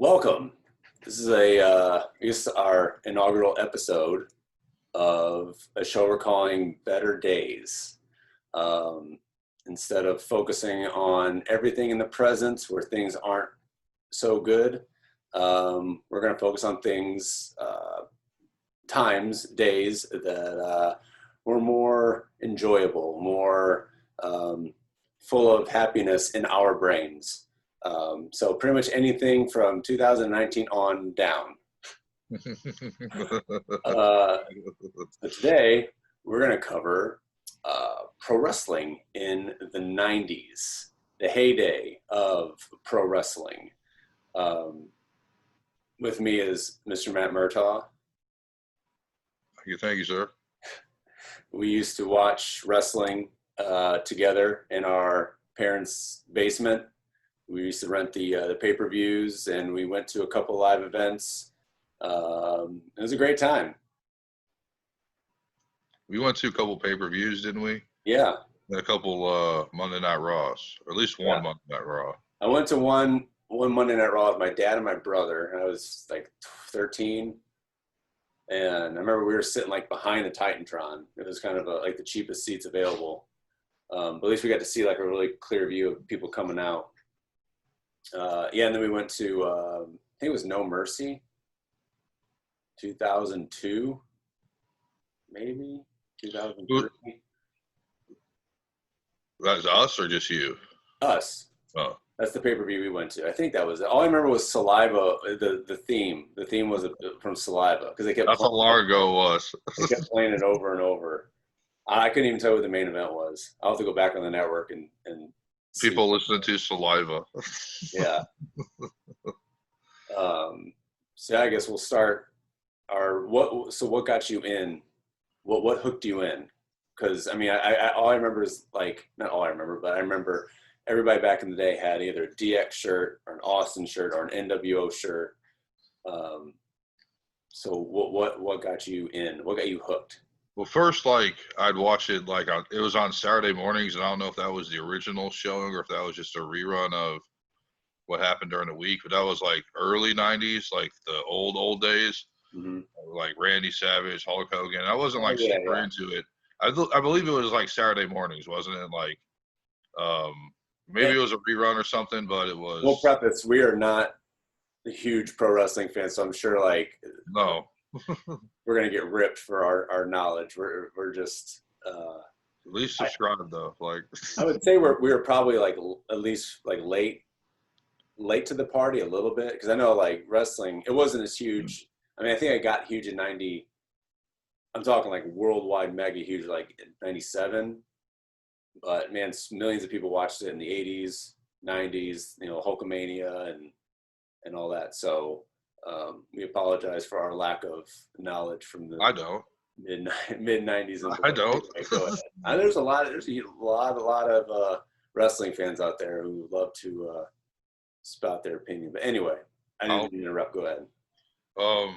Welcome. This is I guess our inaugural episode of a show we're calling Better Days. Um, Instead of focusing on everything in the present where things aren't so good, we're going to focus on things, times, days that were more enjoyable, more full of happiness in our brains. So pretty much anything from 2019 on down. So today we're going to cover pro wrestling in the 90s, the heyday of pro wrestling. With me is Mr. Matt Murtaugh. Thank you, sir. We used to watch wrestling together in our parents' basement. We used to rent the pay-per-views, and we went to a couple live events. It was a great time. We went to a couple pay-per-views, didn't we? Yeah. And a couple Monday Night Raws, or at least one Monday Night Raw. I went to one Monday Night Raw with my dad and my brother, and I was like 13. And I remember we were sitting like behind the Titantron. It was kind of like the cheapest seats available. But at least we got to see like a really clear view of people coming out. And then we went to, I think it was No Mercy, 2002, maybe, 2003. That's us or just you? Us. Oh. That's the pay-per-view we went to. I think that was it. All I remember was Saliva, the theme. The theme was from Saliva, because they kept That's how long ago it was. They kept playing it over and over. I couldn't even tell what the main event was. I'll have to go back on the network and people listening to Saliva. Yeah. So I guess we'll start what got you in? What hooked you in? Because I mean, I all I remember is like, not all I remember, but I remember everybody back in the day had either a DX shirt or an Austin shirt or an NWO shirt. So what got you in? What got you hooked? Well, first, like, I'd watch it, like, it was on Saturday mornings, and I don't know if that was the original showing or if that was just a rerun of what happened during the week, but that was, like, early 90s, like, the old days, like Randy Savage, Hulk Hogan. I wasn't, like, super into it. I believe it was, like, Saturday mornings, wasn't it? Like, maybe it was a rerun or something, but it was. We'll preface, we are not a huge pro wrestling fans, so I'm sure, like, no. We're gonna get ripped for our knowledge. We're just at least subscribe though. Like, I would say we were probably like at least like late to the party a little bit, because I know like wrestling, it wasn't as huge. I mean, I think I got huge in 90. I'm talking like worldwide mega huge like in 97. But man, millions of people watched it in the 80s, 90s. You know, Hulkamania and all that. So. We apologize for our lack of knowledge from the mid 90s. I don't. Go ahead. There's a lot of wrestling fans out there who love to spout their opinion. But anyway, I didn't mean to interrupt. Go ahead. I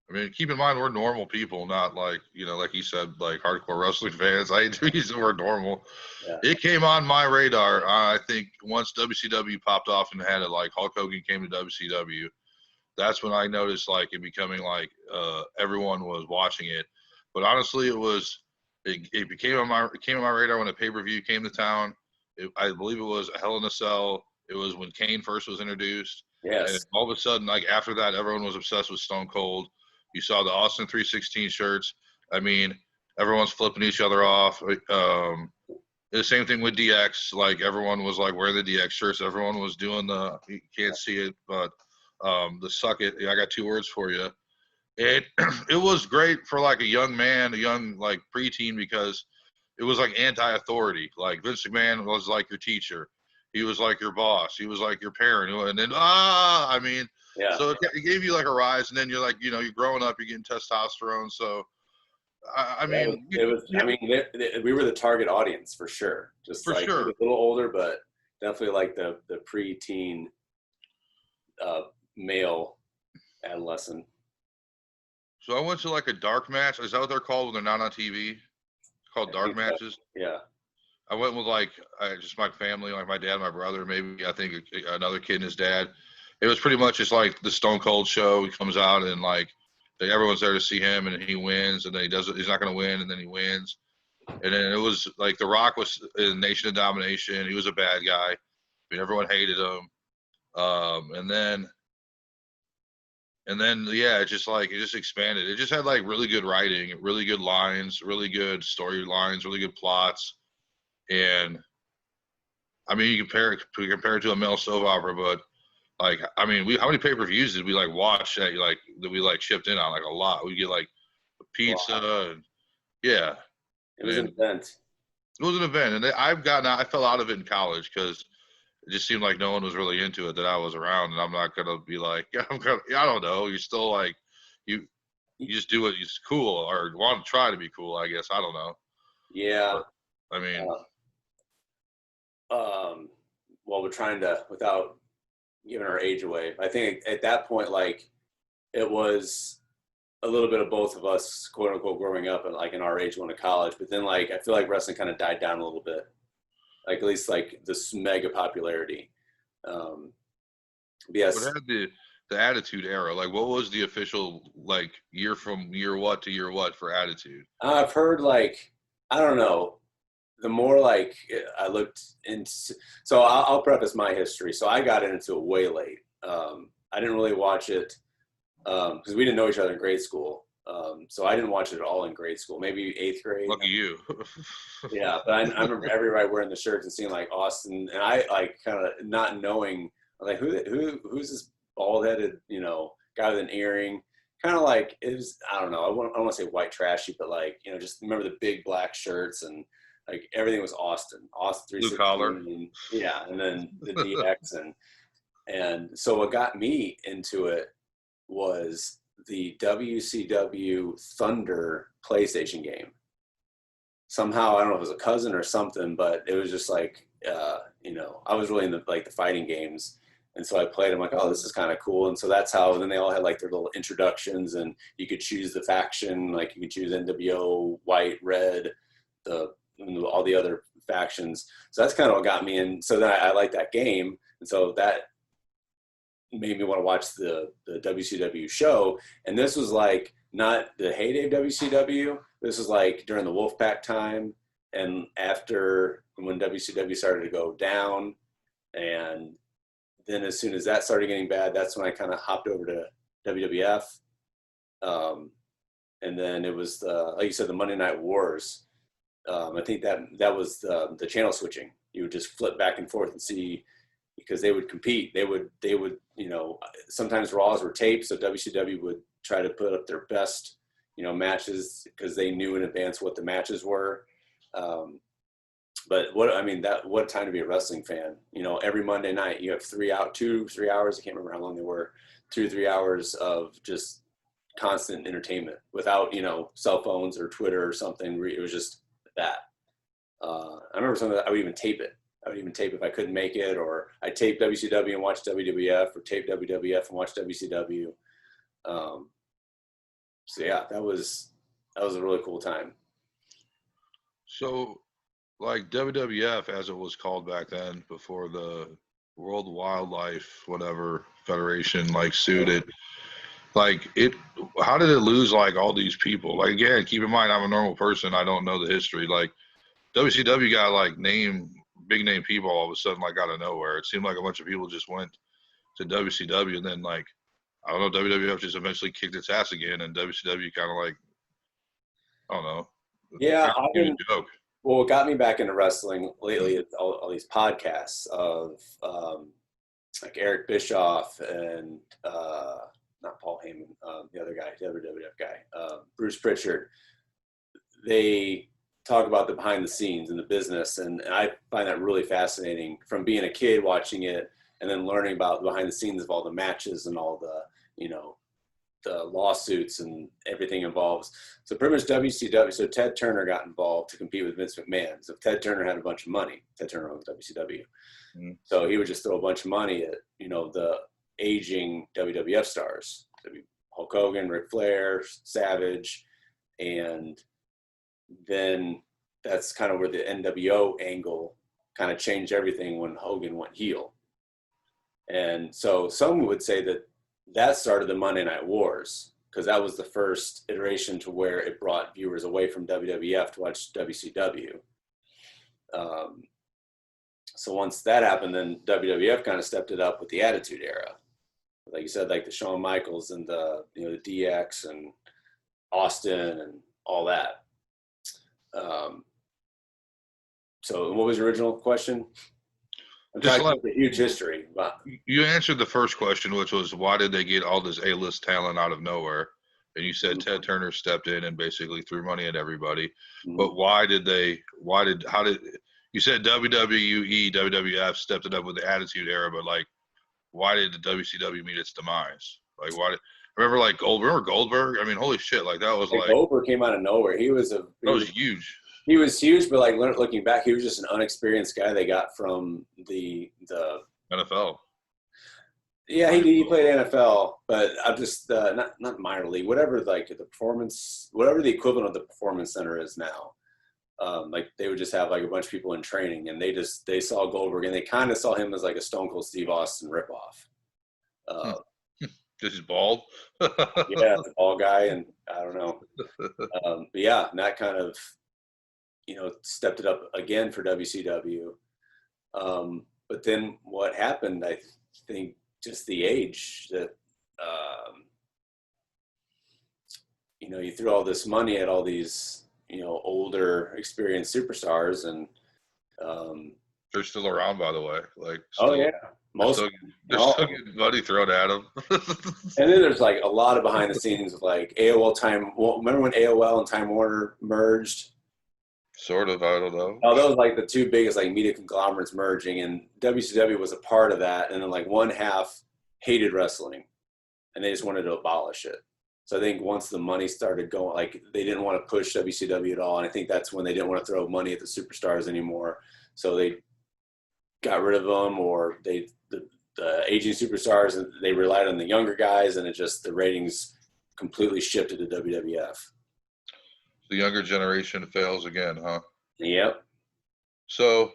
mean, keep in mind we're normal people, not like, you know, like you said, like hardcore wrestling fans. I use the word normal. Yeah. It came on my radar. I think once WCW popped off and had it, like Hulk Hogan came to WCW. That's when I noticed like it becoming like everyone was watching it. But honestly, it came on my radar when a pay-per-view came to town. I believe it was a Hell in a Cell. It was when Kane first was introduced. Yes. And all of a sudden, like after that, everyone was obsessed with Stone Cold. You saw the Austin 316 shirts. I mean, everyone's flipping each other off. The same thing with DX. Like everyone was like wearing the DX shirts. Everyone was doing you can't see it, but the suck it. I got two words for you. It was great for like a young man, a young like preteen, because it was like anti-authority. Like Vince McMahon was like your teacher. He was like your boss. He was like your parent. And then I mean, yeah. So it gave you like a rise, and then you're like, you know, you're growing up, you're getting testosterone. So I mean, we were the target audience for sure. Just for like sure. A little older, but definitely like the preteen male adolescent. So I went to like a dark match. Is that what they're called when they're not on TV? It's called dark matches. Yeah. I went with like just my family, like my dad, my brother, maybe I think another kid and his dad. it was pretty much just like the Stone Cold show. He comes out and like everyone's there to see him, and he wins, and then he does it. He's not going to win, and then he wins. And then it was like The Rock was in Nation of Domination. He was a bad guy. I mean, everyone hated him. And then yeah, it just expanded. It just had like really good writing, really good lines, really good storylines, really good plots. And I mean, you compare it to a male soap opera, but like, I mean, how many pay-per-views did we like watch that we like shipped in on? Like a lot. We get like pizza and yeah, It was an and event. it was an event. And I fell out of it in college because it just seemed like no one was really into it that I was around, and I'm not gonna be like, yeah, I don't know. You're still like, you you just do what is cool or want to try to be cool. I guess I don't know. Yeah. But, I mean, Um, well, we're trying to, without giving our age away, I think at that point, like, it was a little bit of both of us, quote unquote, growing up and like in our age going to college. But then, like, I feel like wrestling kind of died down a little bit, like at least like this mega popularity. Um, but what yes, had the Attitude Era? Like, what was the official like year from year what to year what for Attitude? I've heard like, I don't know, the more like I looked into, so I'll preface my history. So I got into it way late. I didn't really watch it because we didn't know each other in grade school. So I didn't watch it at all in grade school, maybe eighth grade. Lucky you. Yeah, but I remember everybody wearing the shirts and seeing like Austin, and I like kind of not knowing like who's this bald headed guy with an earring, kind of like it was I don't know I don't want to say white trashy, but like just remember the big black shirts and like everything was Austin Blue collar. 316, and yeah, and then the DX and so what got me into it was the WCW Thunder PlayStation game. Somehow I don't know if it was a cousin or something, but it was just like I was really in the fighting games, and so I played. I'm like, oh, this is kind of cool, and so that's how. And then they all had like their little introductions, and you could choose the faction, like you could choose NWO, white, red, the all the other factions. So that's kind of what got me in. So then I liked that game, and so that made me want to watch the WCW show. And this was like not the heyday of WCW. This was like during the Wolfpack time and after when WCW started to go down. And then as soon as that started getting bad, that's when I kind of hopped over to WWF. And then it was like you said, the Monday Night Wars. I think that was the channel switching. You would just flip back and forth and see because they would compete. They would sometimes Raws were taped, so WCW would try to put up their best matches because they knew in advance what the matches were. But what a time to be a wrestling fan. Every Monday night you have 2-3 hours. I can't remember how long they were. 2 or 3 hours of just constant entertainment without cell phones or Twitter or something. It was just that. I remember some of that. I would even tape it. I would even tape if I couldn't make it, or I tape WCW and watch WWF, or tape WWF and watch WCW. So yeah, that was a really cool time. So, like WWF, as it was called back then, before the World Wildlife whatever Federation like sued it, like it. How did it lose like all these people? Like again, keep in mind I'm a normal person. I don't know the history. Like WCW got like big name people all of a sudden like out of nowhere. It seemed like a bunch of people just went to WCW and then like I don't know, WWF just eventually kicked its ass again and WCW kind of like I don't know. Yeah, It was a joke. well, what got me back into wrestling lately is all these podcasts of like Eric Bischoff and not Paul Heyman, the other guy, the other WWF guy, Bruce Pritchard. They talk about the behind the scenes in the business, and I find that really fascinating from being a kid watching it and then learning about behind the scenes of all the matches and all the the lawsuits and everything involves. So pretty much WCW. So Ted Turner got involved to compete with Vince McMahon. So Ted Turner had a bunch of money. Ted Turner owned WCW. Mm-hmm. So he would just throw a bunch of money at the aging WWF stars. So Hulk Hogan, Ric Flair, Savage, and then that's kind of where the NWO angle kind of changed everything when Hogan went heel. And so some would say that that started the Monday Night Wars because that was the first iteration to where it brought viewers away from WWF to watch WCW. Um, so once that happened, then WWF kind of stepped it up with the Attitude Era. Like you said, like the Shawn Michaels and the DX and Austin and all that. So what was your original question? I'm Just talking like about the huge history. But you answered the first question, which was why did they get all this A-list talent out of nowhere? And you said Ted Turner stepped in and basically threw money at everybody. But how did you said WWE, WWF stepped it up with the Attitude Era, but like, why did the WCW meet its demise? Like, remember Goldberg? I mean, holy shit, like that was like, Goldberg came out of nowhere. He was huge. He was huge, but like looking back, he was just an unexperienced guy they got from the NFL. Yeah, he played NFL, but I'm just not minor league, whatever like the performance, whatever the equivalent of the performance center is now. Like they would just have like a bunch of people in training, and they saw Goldberg, and they kind of saw him as like a Stone Cold Steve Austin ripoff. This is bald. Yeah, the ball guy, and I don't know. But yeah, and that kind of stepped it up again for WCW. But then what happened? I think just the age that you threw all this money at all these older experienced superstars, and they're still around, by the way. Like, oh yeah, they're still getting money thrown at them. And then there's like a lot of behind the scenes of like AOL Time. Well, remember when AOL and Time Warner merged? Sort of, I don't know. Oh, those like the two biggest like media conglomerates merging, and WCW was a part of that. And then like one half hated wrestling, and they just wanted to abolish it. So I think once the money started going, like they didn't want to push WCW at all, and I think that's when they didn't want to throw money at the superstars anymore. So they got rid of them, or the aging superstars, and they relied on the younger guys, and the ratings completely shifted to WWF. The younger generation fails again, huh? Yep. So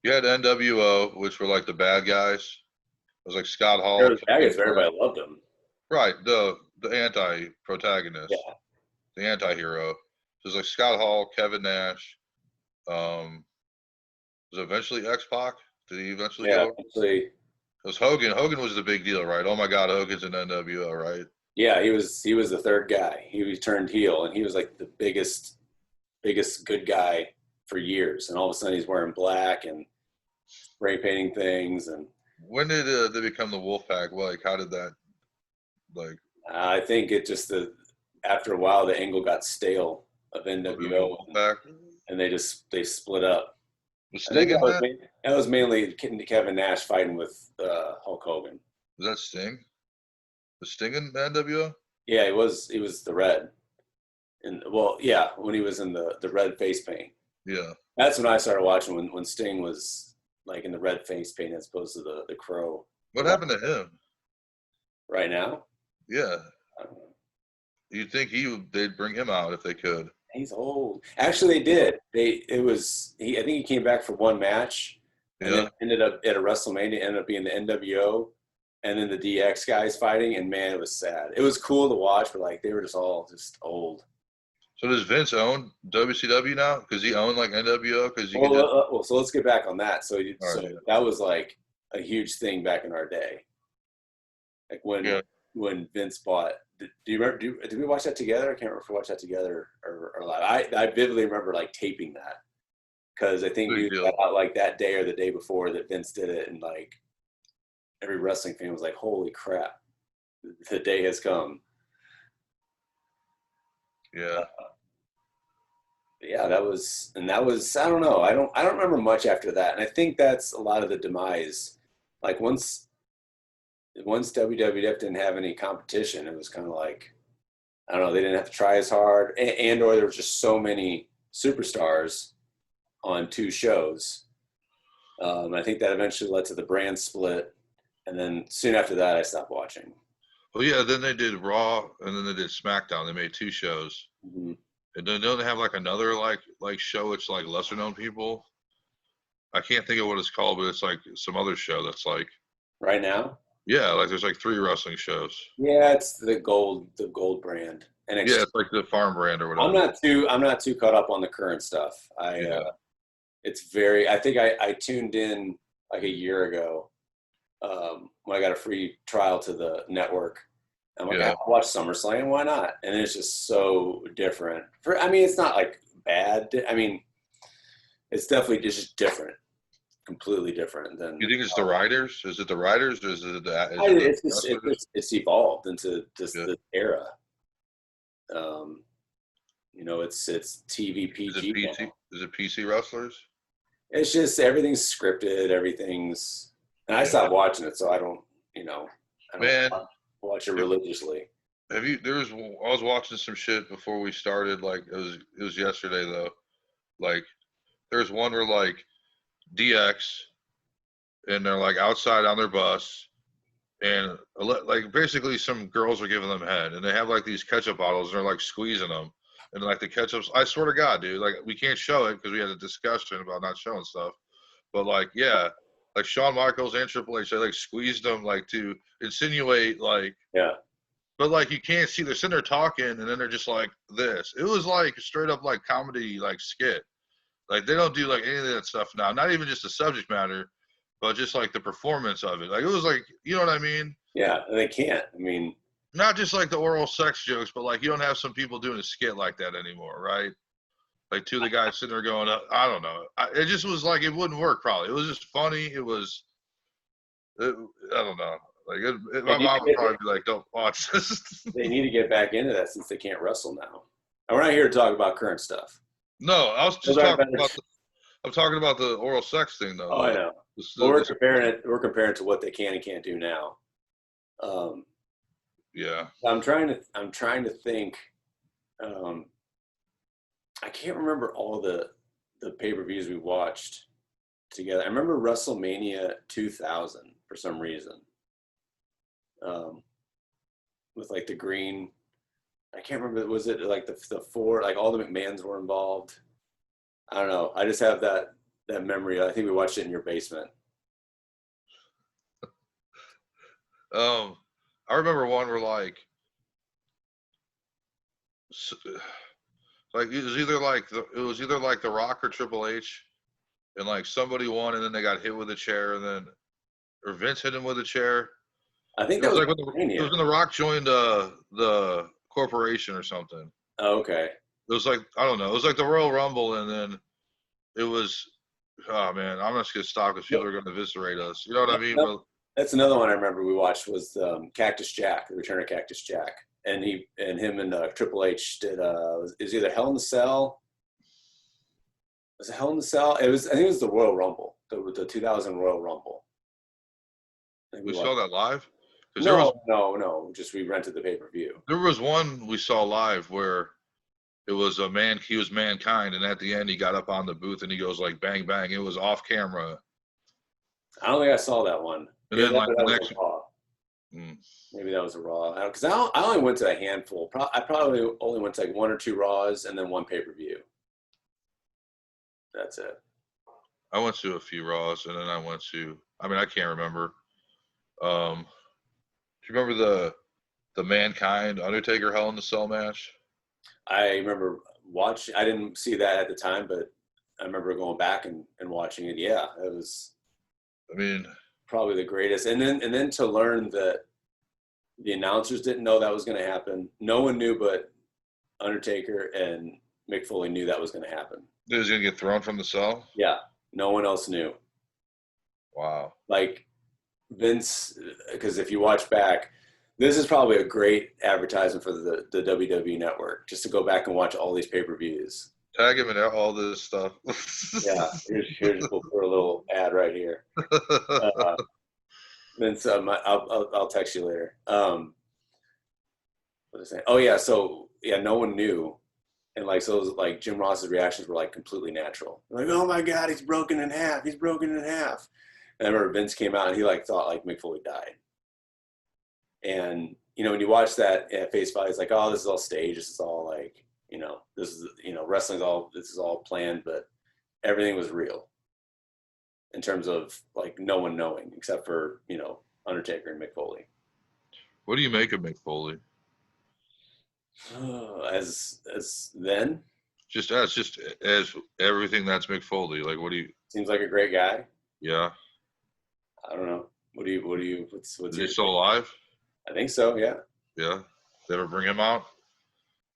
you had NWO, which were like the bad guys. It was like Scott Hall. There was bad guys, everybody loved them. Right, the anti-protagonist, yeah. The anti-hero. It was like Scott Hall, Kevin Nash. Was eventually X-Pac? Did he eventually go? Eventually. It was Hogan. Hogan was the big deal, right? Oh my God, Hogan's in NWO, right? Yeah, he was the third guy. He turned heel, and he was like the biggest good guy for years. And all of a sudden, he's wearing black and spray painting things. And when did they become the Wolfpack? Like, how did that? Like, I think it just after a while, the angle got stale of NWO, and they split up. Was Sting in that? That was mainly Kevin Nash fighting with Hulk Hogan. Was that Sting? Was Sting in NWO? Yeah, he was the red. And well, yeah, when he was in the red face paint. Yeah. That's when I started watching when Sting was like in the red face paint as opposed to the crow. What happened to him? Right now? Yeah. You'd think they'd bring him out if they could. He's old. Actually, they did. I think he came back for one match, and then ended up at a WrestleMania. Ended up being the NWO, and then the DX guys fighting. And man, it was sad. It was cool to watch, but like they were just all just old. So does Vince own WCW now? Because he owned like NWO. So let's get back on that. So that was like a huge thing back in our day. Like when Vince bought. Do you remember? Did we watch that together? I can't remember if we watched that together or live. I vividly remember like taping that because I think we got out like that day or the day before that Vince did it, and like every wrestling fan was like, "Holy crap, the day has come." Yeah. Yeah, that was I don't know. I don't remember much after that, and I think that's a lot of the demise. Like once WWF didn't have any competition, it was kind of like, I don't know, they didn't have to try as hard, and or there were just so many superstars on two shows. I think that eventually led to the brand split, and then soon after that, I stopped watching. Well, yeah, then they did Raw, and then they did SmackDown. They made two shows. Mm-hmm. And then don't they have like another like show? It's like lesser known people. I can't think of what it's called, but it's like some other show that's like. right now. Yeah, like there's like 3 wrestling shows. Yeah, it's the gold brand. Yeah, NXT. it's like the farm brand or I'm whatever. not too I'm not too caught up on the current stuff. Yeah, It's very. I think I tuned in like a year ago when I got a free trial to the network. I'm like, yeah. I'll watch SummerSlam. Why not? And it's just so different. I mean, it's not like bad. I mean, it's definitely just different, completely different than. You think it's the writers? Is it the writers or is it the It's just wrestlers? it's evolved into just Yeah. this era. Um, it's TV Is it PG PC? now. Is it PC wrestlers? It's just everything's scripted. Everything's, and I Yeah. stopped watching it, so I don't Man, watch it if religiously. have you I was watching some shit before we started, like it was yesterday though. Like there's one where like DX and they're like outside on their bus and like basically some girls are giving them head and they have like these ketchup bottles and they're like squeezing them and like the ketchups, I swear to God, dude, like we can't show it because we had a discussion about not showing stuff, but like yeah, like Shawn Michaels and Triple H, they like squeezed them like to insinuate like, Yeah, but like you can't see, they're sitting there talking and then they're just like this. It was like straight up like comedy like skit. Like they don't do like any of that stuff now. Not even just the subject matter, but just like the performance of it. Like it was like, you know what I mean? yeah, and they can't. I mean, Not just like the oral sex jokes, but like you don't have some people doing a skit like that anymore, right? Like two of the guys sitting there going, I don't know. It just was like it wouldn't work. Probably it was just funny. It was, I don't know. Like they my need mom to would get probably be like, "Don't watch this." they need to get back into that since they can't wrestle now. And we're not here to talk about current stuff. No, I was Those just are talking better. about. I'm talking about the oral sex thing though. Oh, I know. But we're comparing it. We're comparing it to what they can and can't do now. Um, Yeah. I'm trying to think. Um, I can't remember all the pay-per-views we watched together. I remember WrestleMania 2000 for some reason, um, with like the green. I can't remember. Was it like the four? Like all the McMahons were involved. I don't know. I just have that memory. I think we watched it in your basement. I remember one where like it was either like The Rock or Triple H, and like somebody won, and then they got hit with a chair, and then or Vince hit him with a chair. I think It that was was like it was WrestleMania. when The Rock joined the corporation or something. Oh, okay. It was like I don't know. It was like the Royal Rumble, and then it was. Oh man, I'm just gonna stop because people Yep. are gonna eviscerate us. You know what I Yep, mean? yep. But That's another one I remember we watched was Cactus Jack, the Return of Cactus Jack, and him and Triple H did. It was either Hell in the Cell. Was it Hell in the Cell? It was. I think it was the Royal Rumble, the 2000 Royal Rumble. I think we we watched. saw that live because No, no, no. Just we rented the pay-per-view. there was one we saw live where it was a man. He was mankind, and at the end, he got up on the booth and he goes like bang bang. It was off camera, I don't think I saw that one. and Yeah, then like that the was next. a Raw. Mm, Maybe that was a Raw. Because I only went to a handful. I probably only went to like one or two Raws and then one pay-per-view. That's it. I went to a few Raws, and then I went to. I mean, I can't remember. Do you remember the Mankind Undertaker Hell in the Cell match? I remember watching. I didn't see that at the time, but I remember going back and watching it. Yeah, it was I mean, probably the greatest. And then to learn that the announcers didn't know that was going to happen. No one knew, but Undertaker and Mick Foley knew that was going to happen. he was gonna get thrown from the cell. Yeah, no one else knew. Wow. Like Vince, because if you watch back, this is probably a great advertisement for the WWE network, just to go back and watch all these pay-per-views. Tag him in all this stuff. Yeah, here's we'll put a little ad right here. Uh, Vince, I'll text you later. What was I saying? Oh yeah, so yeah, no one knew, and like so, it was like Jim Ross's reactions were like completely natural. Like, oh my God, he's broken in half. He's broken in half. And I remember Vince came out and he like thought like Mick Foley died. And when you watch that at face value, it's like, oh, this is all staged. This is all like, this is wrestling's all this is all planned, but everything was real in terms of like no one knowing except for Undertaker and Mick Foley. What do you make of Mick Foley? As then, Just as everything that's Mick Foley. Like, what do you? seems like a great guy. Yeah, I don't know. What's is he your still take? alive? I think so. Yeah. Yeah, they ever bring him out?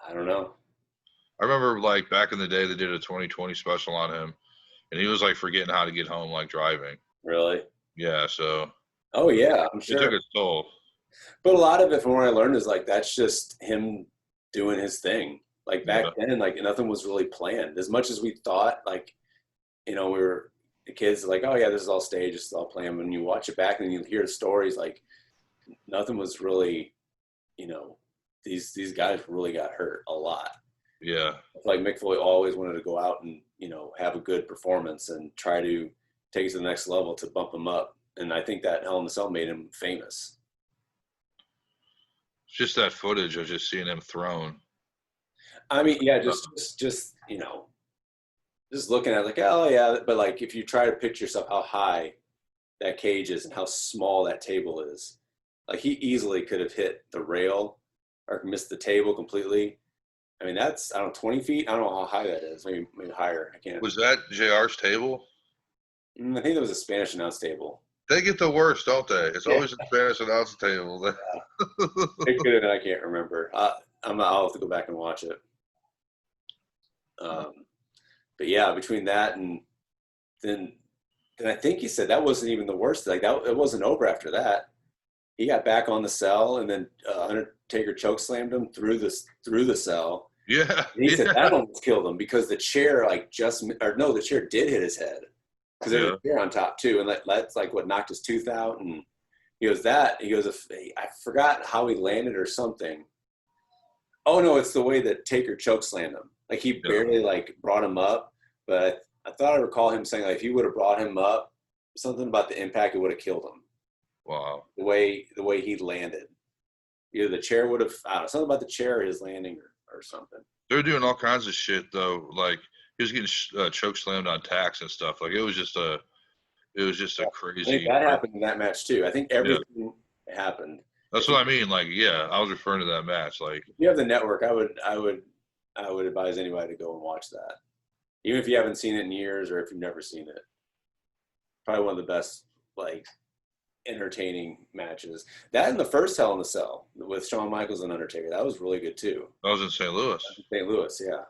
I don't know. I remember like back in the day, they did a 2020 special on him, and he was like forgetting how to get home, like driving. Really? Yeah, so Oh yeah, I'm it took sure. its toll. But a lot of it, from what I learned, is like that's just him doing his thing. Like back Yeah, then, like nothing was really planned. As much as we thought, like we were the kids, like, oh yeah, this is all staged, this is all planned. When you watch it back and you hear the stories, like nothing was really, you know, these guys really got hurt a lot. yeah. Like Mick Foley always wanted to go out and have a good performance and try to take it to the next level to bump him up. And I think that Hell in a Cell made him famous. It's just that footage of just seeing him thrown. I mean, yeah, just just looking at it, like, oh yeah, but like if you try to picture yourself how high that cage is and how small that table is, like he easily could have hit the rail or missed the table completely. I mean, that's I don't know, 20 feet. I don't know how high that is. Maybe higher. I can't. Was that JR's table? I think there was a Spanish announce table. They get the worst, don't they? It's Yeah, always the Spanish announce table. it could have been. I can't remember. I'll have to go back and watch it. Um, but yeah, between that and then then I think he said that wasn't even the worst. Like that, it wasn't over after that. He got back on the cell, and then Undertaker choke slammed him through the cell. Yeah, And he said yeah, that almost killed him because the chair like just or no, the chair did hit his head because there was yeah. a chair on top too, and that's like what knocked his tooth out. And he goes, if, I forgot how he landed or something. Oh no, it's the way that Taker choke slammed him. Like he Yeah. barely like brought him up, but I thought I recall him saying like if he would have brought him up, something about the impact it would have killed him. Wow. The way he landed, either the chair would have I don't know something about the chair or his landing or something. They're doing all kinds of shit though. Like he was getting choke slammed on tacks and stuff. Like it was just a I think crazy. that happened in that match too. I think Yeah, everything happened. that's If you, what I mean. Like, yeah, I was referring to that match. Like, if you have the network, I would advise anybody to go and watch that, even if you haven't seen it in years or if you've never seen it. Probably one of the best like entertaining matches. That and the first Hell in the Cell with Shawn Michaels and Undertaker. That was really good too. that was in St. Louis. St. Louis, yeah.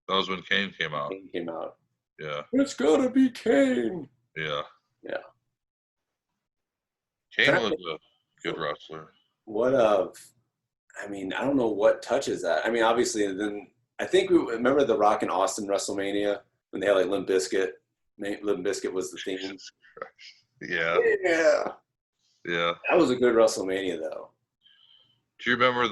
That was when Kane came out. Kane came out. Yeah, It's gotta be Kane. yeah. Yeah. Kane was a good wrestler. What of? I mean, I don't know what touches that. I mean, obviously, then I think we remember the Rock and Austin WrestleMania when they had like Limp Bizkit. Limp Bizkit was the theme. Jesus Christ. Yeah, Yeah, yeah. that was a good WrestleMania though. Do you remember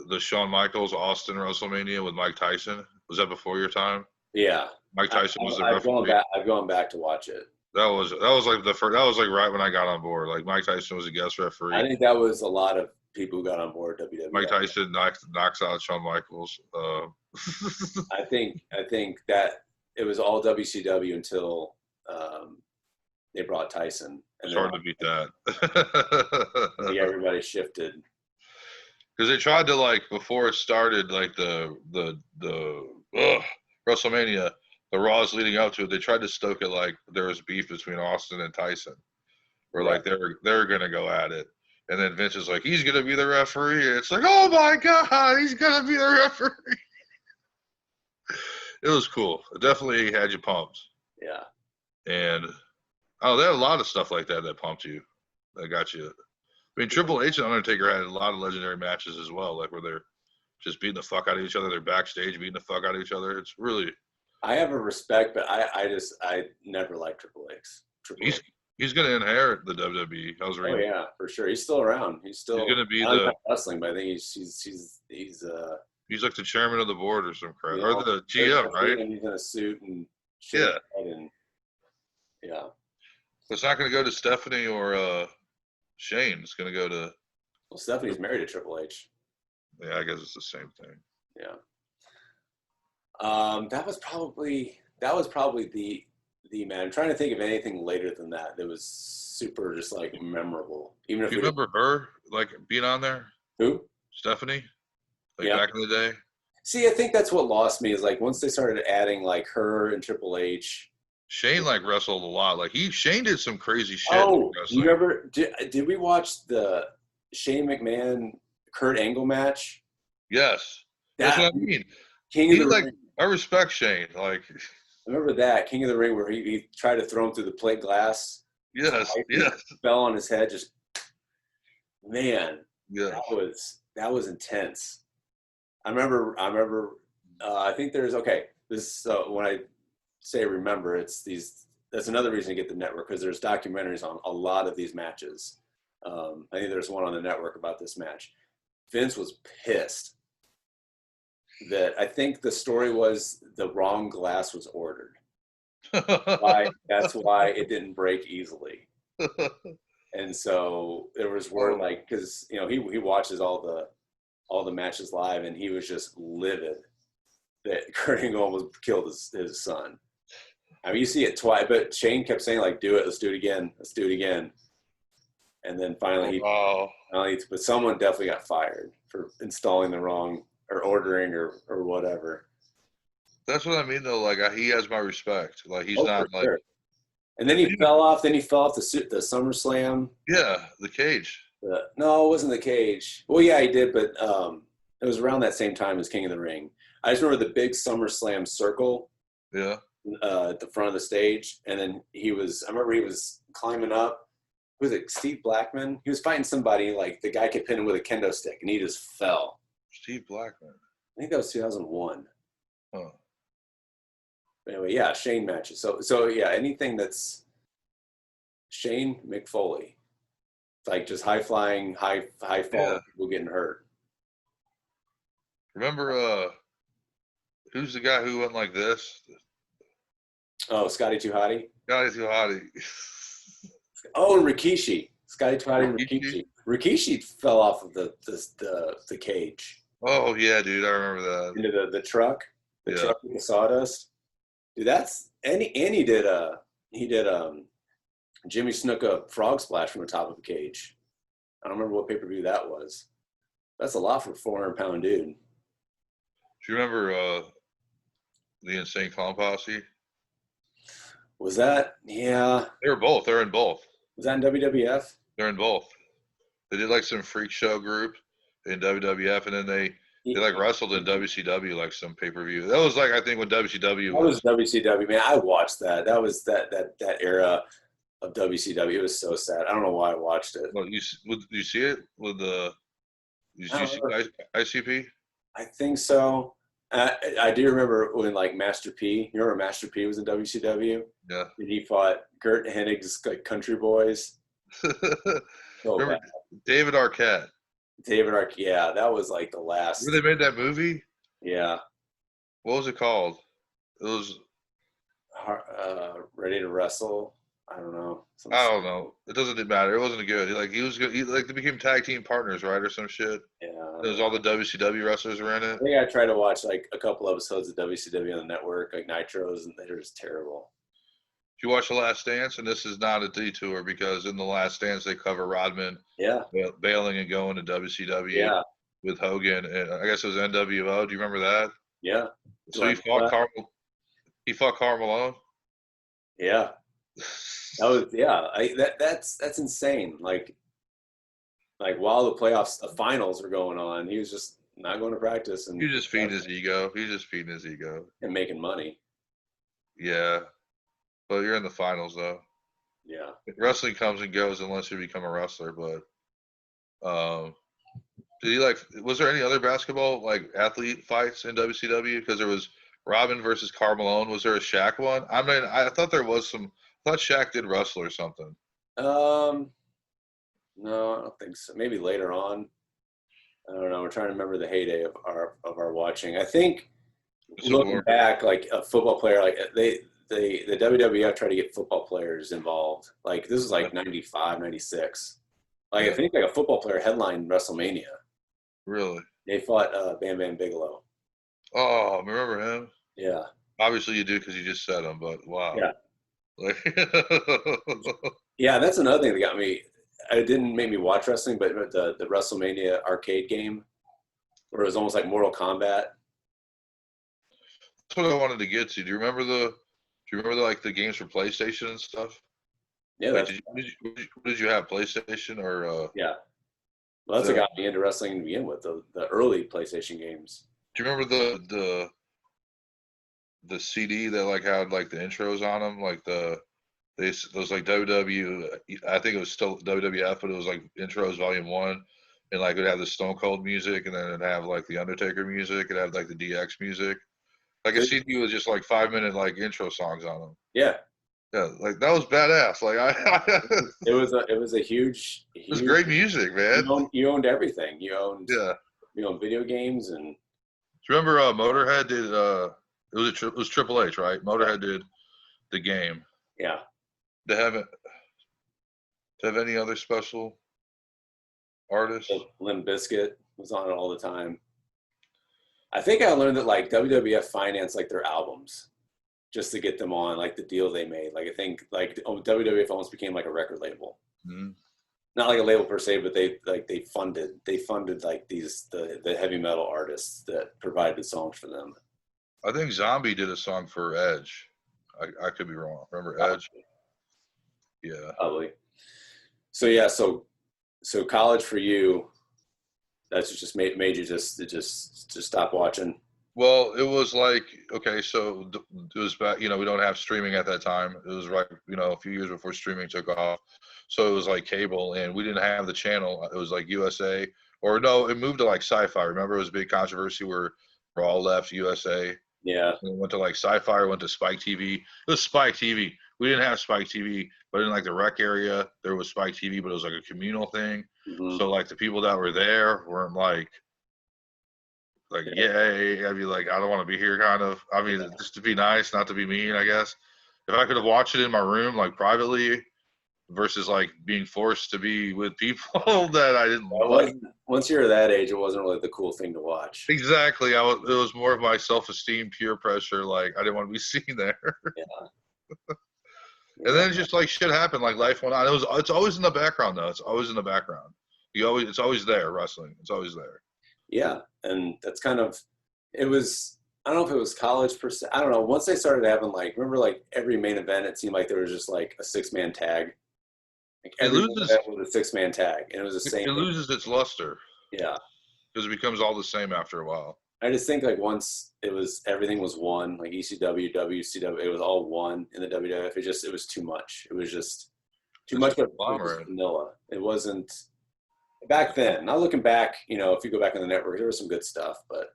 the Shawn Michaels Austin WrestleMania with Mike Tyson? Was that before your time? Yeah, Mike Tyson was the I've gone referee. back. I've gone back to watch it. That was like the first. That was like right when I got on board. Like Mike Tyson was a guest I referee. think that was a lot of people who got on board Mike WWE. Tyson knocks out Shawn Michaels. I think that it was all WCW until they brought Tyson, and It's then hard to beat that. like, everybody shifted. Because they tried to like before it started, like the WrestleMania, the Raws leading up to it, they tried to stoke it like there was beef between Austin and Tyson, where Right. like they were gonna go at it, and then Vince is like, he's gonna be the referee. And it's like, oh my god, he's gonna be the referee. It was cool. It definitely had you pumped, Yeah. and oh, they had a lot of stuff like that pumped you, that got you. I mean, Triple H and Undertaker had a lot of legendary matches as well, like where they're just beating the fuck out of each other. They're backstage beating the fuck out of each other. It's really I have a respect, but I never liked Triple H. Triple he's H. he's gonna inherit the WWE. I was Oh reading. yeah, for sure. He's still around. He's He's still gonna be I don't know the about wrestling, but I think he's he's like the chairman of the board or some crap, you or know the there's GM, right? and he's in a suit and shit Yeah. and yeah. It's not gonna go to Stephanie or Shane. It's gonna go to Well, Stephanie's married to Triple H. yeah. I guess it's the same thing. Yeah. That was probably the the man. I'm trying to think of anything later than that that was super just like memorable. Even if Do you we didn't. remember her like being on there, Who? Stephanie? Like Yeah. back in the day. See, I think that's what lost me is like once they started adding like her and Triple H. Shane like wrestled a lot. Like Shane did some crazy shit like Oh, do you wrestling. remember? Did we watch the Shane McMahon Kurt Angle match? Yes, that's That what I mean. King of He the like Ring. I respect Shane. Like I remember that King of the Ring where he tried to throw him through the plate glass yes, twice. He yes, fell on his head. Just man, yes. that was intense. I remember. I remember. I think there's okay. This when I say remember, it's these. That's another reason to get the network because there's documentaries on a lot of these matches. I think there's one on the network about this match. Vince was pissed that I think the story was the wrong glass was ordered. Why? That's why it didn't break easily. And so there was word Oh, like because he watches all the matches live and he was just livid that Kurt Angle almost killed his son. I mean, you see it twice, but Shane kept saying like, "Do it, let's do it again, let's do it again." And then wow. but someone definitely got fired for installing the wrong or ordering or whatever. That's what I mean though. Like he has my respect. Like he's Oh, for not like sure. And then he fell off. Then he fell off the SummerSlam. yeah, the cage. No, it wasn't the cage. Well, yeah, he did, but it was around that same time as King of the Ring. I just remember the big SummerSlam circle Yeah. at the front of the stage, and then he was. I remember he was climbing up. Was it Steve Blackman? He was fighting somebody like the guy could pin him with a kendo stick, and he just fell. Steve Blackman. I think that was 2001. Huh. Anyway, yeah, Shane matches. So yeah, anything that's Shane McFoley, like just high flying, high Yeah. falling people getting hurt. Remember who's the guy who went like this? Oh, Scotty Too Hottie. Guy too hottie. Oh, and Rikishi. Scotty Too Hottie and Rikishi? Rikishi. Rikishi fell off of the cage Oh yeah, dude, I remember that. into the truck, the Yeah. truck with the sawdust. Dude, that's and he did Jimmy Snuka frog splash from the top of a cage. I don't remember what pay per view that was. That's a lot for a 400-pound dude. Do you remember the Insane Clown Posse? Was that? Yeah. They were both. They're in both. Was that in WWF? They're in both. They did like some freak show group in WWF, and then they like wrestled in WCW like some pay per view. That was like I think when WCW That was was. WCW, man. I watched that. That was that era of WCW. It was so sad. I don't know why I watched it. Well, you see it with the. I Did you don't see remember. ICP? I think so. I do remember when like Master P. You remember Master P was in WCW? Yeah. And he fought Gert Hennig's like Country Boys. So bad. Remember David Arquette? David Ark. Yeah, that was like the last. Remember they made that movie? Yeah. What was it called? It was Ready to Wrestle. I don't know. I don't know. It doesn't matter. It wasn't good. Like he was good. Like they became tag team partners, right, or some shit. Yeah. It was all the WCW wrestlers were in I it. think I tried to watch like a couple episodes of WCW on the network, like Nitros, and they're just terrible. If you watch The Last Dance, and this is not a detour because in The Last Dance they cover Rodman Yeah. bailing and going to WCW Yeah. with Hogan, and I guess it was NWO. Do you remember that? Yeah. So Do I know that? He fought Karl Malone. Yeah. That was yeah. That's insane. Like while the playoffs, the finals were going on, he was just not going to practice He just feeding his ego. He's just feeding his ego. and making money. Yeah, but you're in the finals though. Yeah. Wrestling comes and goes unless you become a wrestler. But did he like? Was there any other basketball like athlete fights in WCW? Because there was Robin versus Karl Malone. Was there a Shaq one? I mean, I thought there was some. I thought Shaq did wrestle or something. Um. No, I don't think so. Maybe later on. I don't know. We're trying to remember the heyday of our watching. I think Civil looking War. back, like a football player, like the WWF tried to get football players involved. Like this was like 95, 96. Like I Yeah, think like a football player headlined WrestleMania. really. They fought Bam Bam Bigelow. Oh, remember him? Yeah. Obviously you do because you just said him. But wow. Yeah. Like, Yeah, that's another thing that got me. It didn't make me watch wrestling, but the WrestleMania arcade game, where it was almost like Mortal Kombat. that's what I wanted to get to. Do you remember the, like the games for PlayStation and stuff? Yeah, Like, that's did you have PlayStation or yeah. Well, that's what the? got me into wrestling to begin with. The early PlayStation games. Do you remember the CD that like had like the intros on them, like those like WW, I think it was still WWF, but it was like intros volume one, and like it had the Stone Cold music, and then it'd have like the Undertaker music, it had like the DX music, like a So, CD with just like 5 minute like intro songs on them. yeah, Yeah, like that was badass. Like it it was a huge was huge. great music, man. You owned everything. Yeah. You owned video games and Do you remember Motorhead did it was Triple H, right? yeah, Motorhead did the game. yeah. They haven't Do you have any other special artists? Limp Bizkit was on it all the time. I think I learned that like WWF financed like their albums just to get them on like the deal they made. Like I think like WWF almost became like a record label. Mhm. Not like a label per se, but they funded like the heavy metal artists that provided songs for them. I think Zombie did a song for Edge. I could be wrong. Remember Edge? Probably. Yeah. Probably. So yeah, so college for you, that's just made you just stop watching. Well, it was like, okay, so it was back, we don't have streaming at that time. It was right, a few years before streaming took off. So it was like cable, and we didn't have the channel. It was like USA, or no, it moved to like Sci-Fi. Remember, it was a big controversy where Raw left USA. Yeah. And went to like Sci-Fi, or went to Spike TV. It was Spike TV. We didn't have Spike TV, but in like the rec area, there was Spike TV, but it was like a communal thing. Hmm. So like the people that were there weren't like, Yeah. yeah, I'd be like, I don't want to be here, kind of. I mean, just to be nice, not to be mean, I guess. If I could have watched it in my room, like privately, versus like being forced to be with people that I didn't It like. wasn't, once you're that age, it wasn't really the cool thing to watch. Exactly. It was more of my self-esteem, peer pressure. Like I didn't want to be seen there. Yeah. And Yeah. then it's just like shit happened, like life went on. It's always in the background though. It's always in the background. It's always there, wrestling. It's always there. Yeah. And that's kind of, it was, I don't know if it was college per se. I don't know. Once they started having like, remember like every main event, it seemed like there was just like a 6-man tag. Like It every main loses event was a 6-man tag. And it was the it same. loses its luster Yeah. because it becomes all the same after a while. I just think like once it was everything was one, like ECW, WCW, it was all one in the WWF. It was too much. It was just too It's a much of it was conglomerate. vanilla. It wasn't back then. Not looking back, if you go back on the network, there was some good stuff, but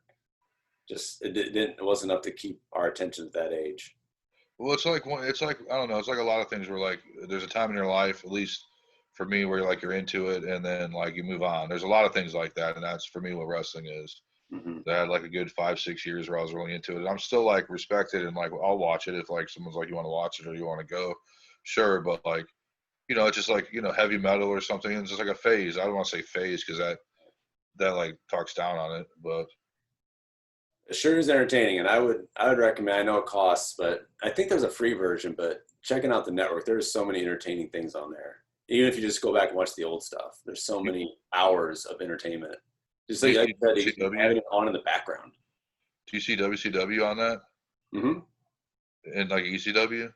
just it wasn't enough to keep our attention at that age. Well, it's like I don't know. It's like a lot of things where like there's a time in your life, at least for me, where you're into it, and then like you move on. There's a lot of things like that, and that's for me what wrestling is. Hmm. I had like a good 5-6 years where I was really into it, and I'm still like respected, and like I'll watch it if like someone's like, you want to watch it or you want to go, sure. But like it's just like heavy metal or something. And it's just like a phase. I don't want to say phase because that like talks down on it, but It sure is entertaining, and I would recommend. I know it costs, but I think there's a free version. But checking out the network, there's so many entertaining things on there. Even if you just go back and watch the old stuff, there's so you, many hours of entertainment. Just do you like see you said, you can have WCW? it on in the background. Do you see WCW on that Hmm. and like ECW?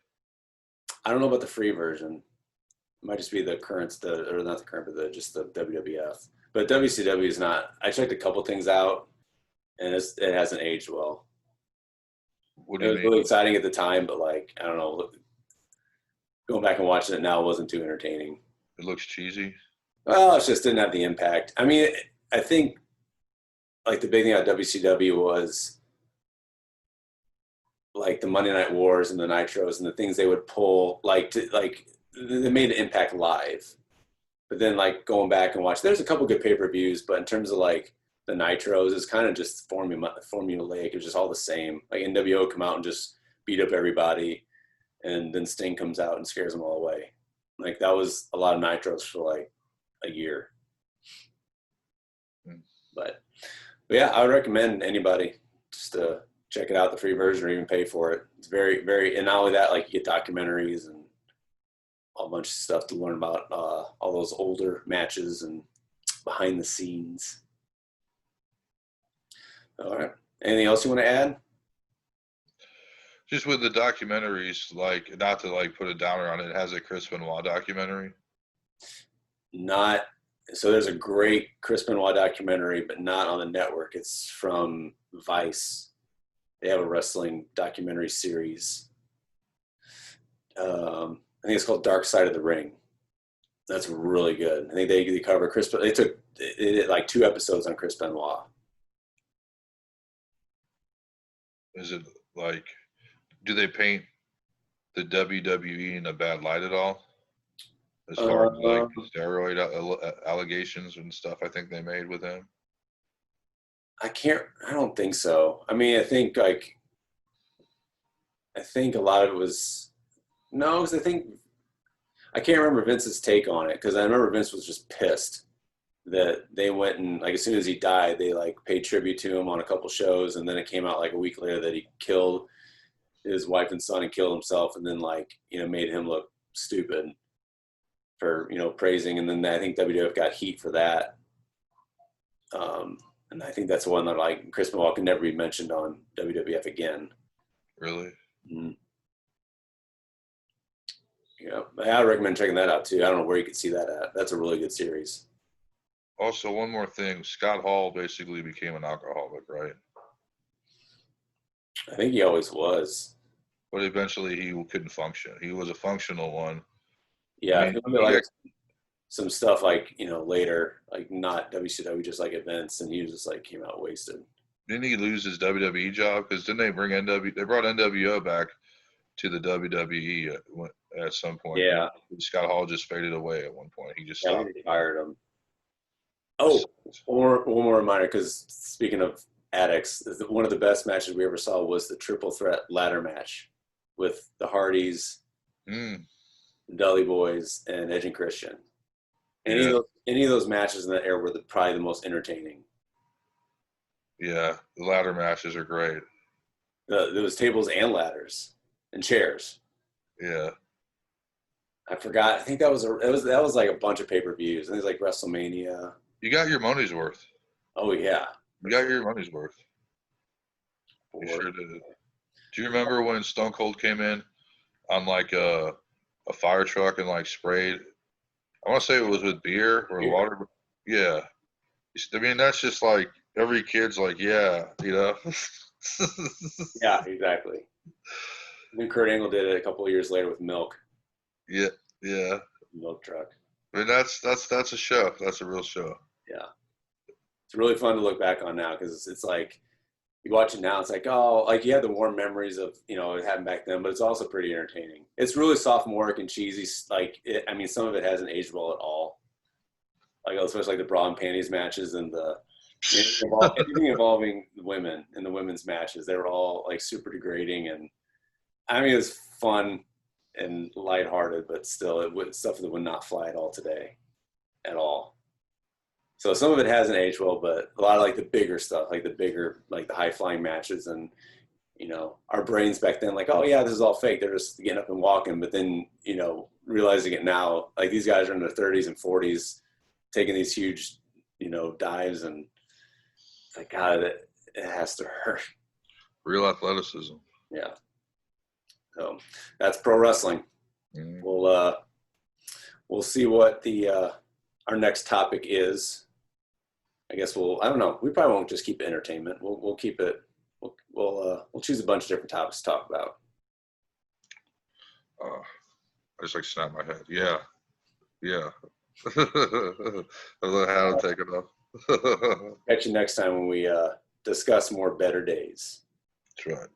I don't know about the free version. It might just be the current, or not the current, but just the WWF. But WCW is not. I checked a couple things out, and it hasn't aged well. What do It you was mean? really exciting at the time, but like I don't know, going back and watching it now wasn't too entertaining. It looks cheesy. Well, it just didn't have the impact. I mean, I think like the big thing about WCW was like the Monday Night Wars and the Nitros and the things they would pull, like they made an impact live. But then like going back and watch, there's a couple good pay-per-views, but in terms of like the Nitros, it's kind of just formulaic. It's just all the same. Like NWO would come out and just beat up everybody, and then Sting comes out and scares them all away. Like that was a lot of Nitros for like a year. Hmm. But yeah, I would recommend anybody just to check it out, the free version, or even pay for it. It's very, very, and not only that, like you get documentaries and a bunch of stuff to learn about all those older matches and behind the scenes. All right. Anything else you want to add? Just with the documentaries, like not to like put a downer on it, it has a Chris Benoit documentary. Not so. There's a great Chris Benoit documentary, but not on the network. It's from Vice. They have a wrestling documentary series. I think it's called Dark Side of the Ring. That's really good. I think they cover Chris. They did like 2 episodes on Chris Benoit. Is it like, do they paint the WWE in a bad light at all? As far as like the steroid allegations and stuff, I think they made with him. I don't think so. I mean, I think a lot of it was no, because I can't remember Vince's take on it because I remember Vince was just pissed that they went and like as soon as he died, they like paid tribute to him on a couple shows, and then it came out like a week later that he killed his wife and son and killed himself, and then like made him look stupid for praising, and then I think WWF got heat for that. And I think that's the one that like Chris Benoit can never be mentioned on WWF again. Really? Mm-hmm. Yeah, I recommend checking that out too. I don't know where you could see that at. That's a really good series. Also, one more thing. Scott Hall basically became an alcoholic, right? I think he always was. But eventually he couldn't function. He was a functional one. Yeah, I mean, like some stuff like, later, like not WCW, just like events, and he was just like came out wasted. Didn't he lose his WWE job? Because didn't they bring they brought NWO back to the WWE at some point. Yeah. Scott Hall just faded away at one point. He just stopped. They fired him. Oh, one more reminder, because speaking of addicts, one of the best matches we ever saw was the triple threat ladder match with the Hardys, Dudley Boys, and Edge and Christian. Any of those matches in that era were probably the most entertaining. Yeah, the ladder matches are great. There was tables and ladders and chairs. Yeah. I forgot. I think that was like a bunch of pay-per-views. I think it was like WrestleMania. You got your money's worth. Oh yeah. You got your money's worth. You sure did. Do you remember when Stone Cold came in on like a fire truck and like sprayed? I want to say it was with beer or water. Yeah. I mean, that's just like every kid's like, yeah, Yeah, exactly. And then Kurt Angle did it a couple of years later with milk. Yeah, yeah. Milk truck. I mean, that's a show. That's a real show. Yeah. It's really fun to look back on now because it's like you watch it now. It's like, oh, like you have the warm memories of it happened back then, but it's also pretty entertaining. It's really sophomoric and cheesy. Like I mean, some of it hasn't aged well at all. Like especially like the bra and panties matches and anything involving women in the women's matches. They were all like super degrading, and I mean it's fun and lighthearted, but still stuff that would not fly at all today, at all. So some of it hasn't aged well, but a lot of like the bigger stuff, like the high flying matches, and our brains back then, like, oh yeah, this is all fake. They're just getting up and walking, but then realizing it now, like these guys are in their 30s and 40s, taking these huge, dives, and it's like God, it has to hurt. Real athleticism. Yeah. So that's pro wrestling. Mm-hmm. We'll see what our next topic is. I guess I don't know. We probably won't just keep it entertainment. We'll keep it. We'll choose a bunch of different topics to talk about. I just like snap my head. Yeah. I don't know how to take it off. Catch you next time when we discuss more better days. That's right.